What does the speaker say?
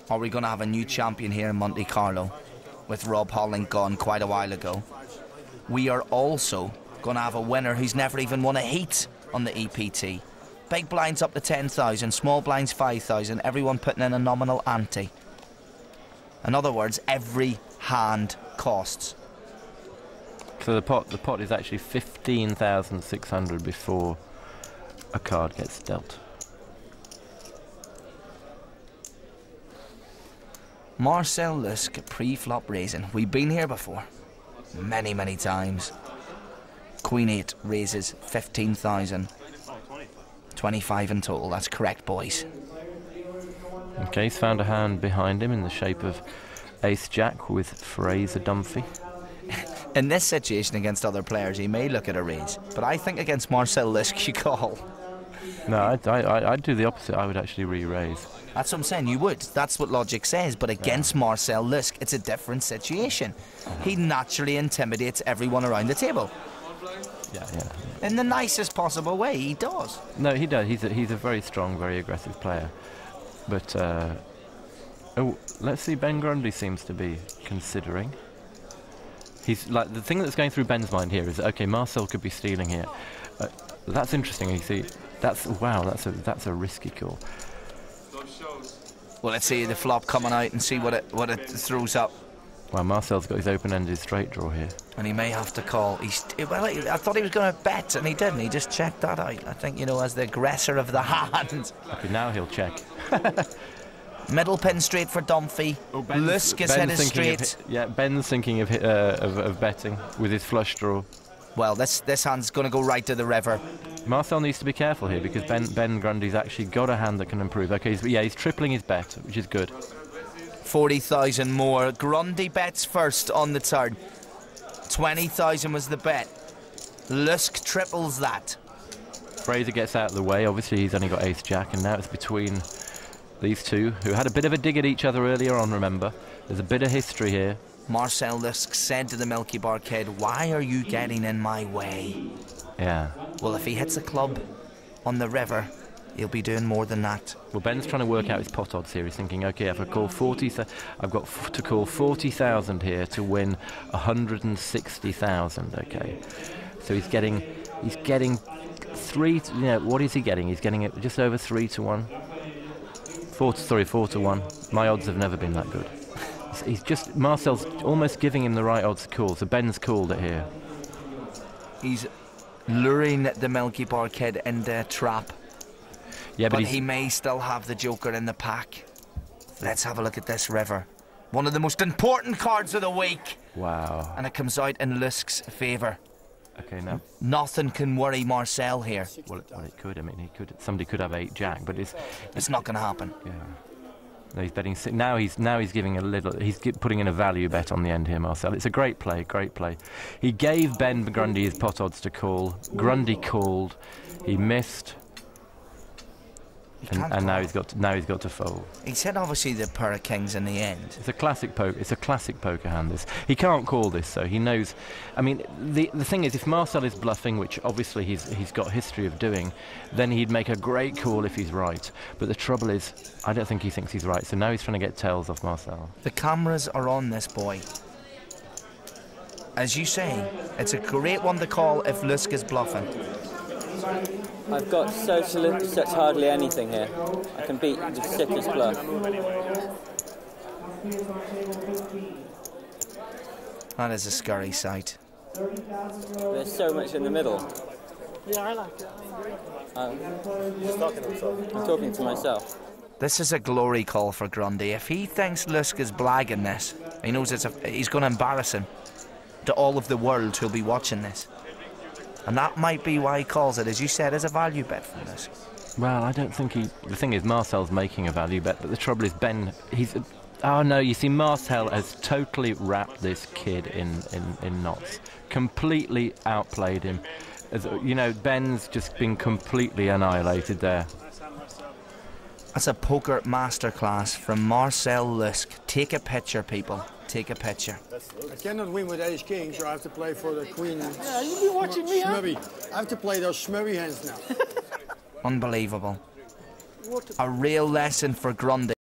Are we going to have a new champion here in Monte Carlo, with Rob Holling gone quite a while ago? We are also going to have a winner who's never even won a heat on the EPT. Big blinds up to 10,000, small blinds 5,000, everyone putting in a nominal ante. In other words, every hand costs. So the pot is actually 15,600 before a card gets dealt. Marcel Luske pre-flop raising. We've been here before. Many, many times. Queen 8 raises 15,000. 25 in total, that's correct, boys. Okay, he's found a hand behind him in the shape of Ace-Jack with Fraser Dunphy. In this situation against other players, he may look at a raise, but I think against Marcel Luske, you call. No, I'd do the opposite. I would actually re-raise. That's what I'm saying, you would. That's what logic says, but against Marcel Luske, it's a different situation. He naturally intimidates everyone around the table. Yeah. In the nicest possible way, he does. No, he does. He's a very strong, very aggressive player. But, let's see, Ben Grundy seems to be considering. He's like, the thing that's going through Ben's mind here is, okay, Marcel could be stealing here. That's interesting, you see. That's a risky call. Well, let's see the flop coming out and see what it throws up. Well, Marcel's got his open-ended straight draw here. And he may have to call. I thought he was going to bet, and he didn't. He just checked that out. I think, as the aggressor of the hand. Okay, now he'll check. Middle pin straight for Dunphy. Luske is headed straight. Ben's thinking of betting with his flush draw. Well, this hand's going to go right to the river. Marcel needs to be careful here because Ben Grundy's actually got a hand that can improve. Okay, he's tripling his bet, which is good. 40,000 more. Grundy bets first on the turn. 20,000 was the bet. Luske triples that. Fraser gets out of the way. Obviously, he's only got Ace-Jack, and now it's between these two, who had a bit of a dig at each other earlier on, remember. There's a bit of history here. Marcel Luske said to the Milky Bar kid, "Why are you getting in my way?" Yeah. Well, if he hits a club on the river, he'll be doing more than that. Well, Ben's trying to work out his pot odds here. He's thinking, okay, if I call 40, I've got to call 40,000 here to win 160,000. Okay, so he's getting 3. What is he getting? He's getting it just over 3 to 1. 4 to 1. My odds have never been that good. Marcel's almost giving him the right odds to call. So Ben's called it here. He's luring the Milky Bar kid into a trap. Yeah, but he may still have the joker in the pack. Let's have a look at this river. One of the most important cards of the week. Wow. And it comes out in Luske's favour. Okay, now. Nothing can worry Marcel here. Well, it could. I mean, somebody could have 8-Jack, but it's not going to happen. Yeah. No, he's betting. Now he's giving a little. He's putting in a value bet on the end here, Marcel. It's a great play. He gave Ben Grundy his pot odds to call. Grundy called. He missed. And now he's got to fold. He said obviously the pair of kings in the end. It's a classic poker. It's a classic poker hand. He can't call this, so he knows. I mean, the thing is, if Marcel is bluffing, which obviously he's got history of doing, then he'd make a great call if he's right. But the trouble is, I don't think he thinks he's right. So now he's trying to get tails off Marcel. The cameras are on this boy. As you say, it's a great one to call if Luske is bluffing. I've got such hardly anything here. I can beat the sickest bluff. That is a scurry sight. There's so much in the middle. Yeah, I like it. He's talking to himself. I'm talking to myself. This is a glory call for Grundy. If he thinks Luske is blagging this, he knows he's going to embarrass him to all of the world who'll be watching this. And that might be why he calls it, as you said, as a value bet from this. Well, I don't think the thing is, Marcel's making a value bet, but the trouble is oh no, you see, Marcel has totally wrapped this kid in knots. Completely outplayed him. Ben's just been completely annihilated there. That's a poker masterclass from Marcel Luske. Take a picture, people. Take a picture. I cannot win with ace king, so I have to play for the queen. Yeah, you've been watching me, huh? I have to play those smurry hands now. Unbelievable. A real lesson for Grundy.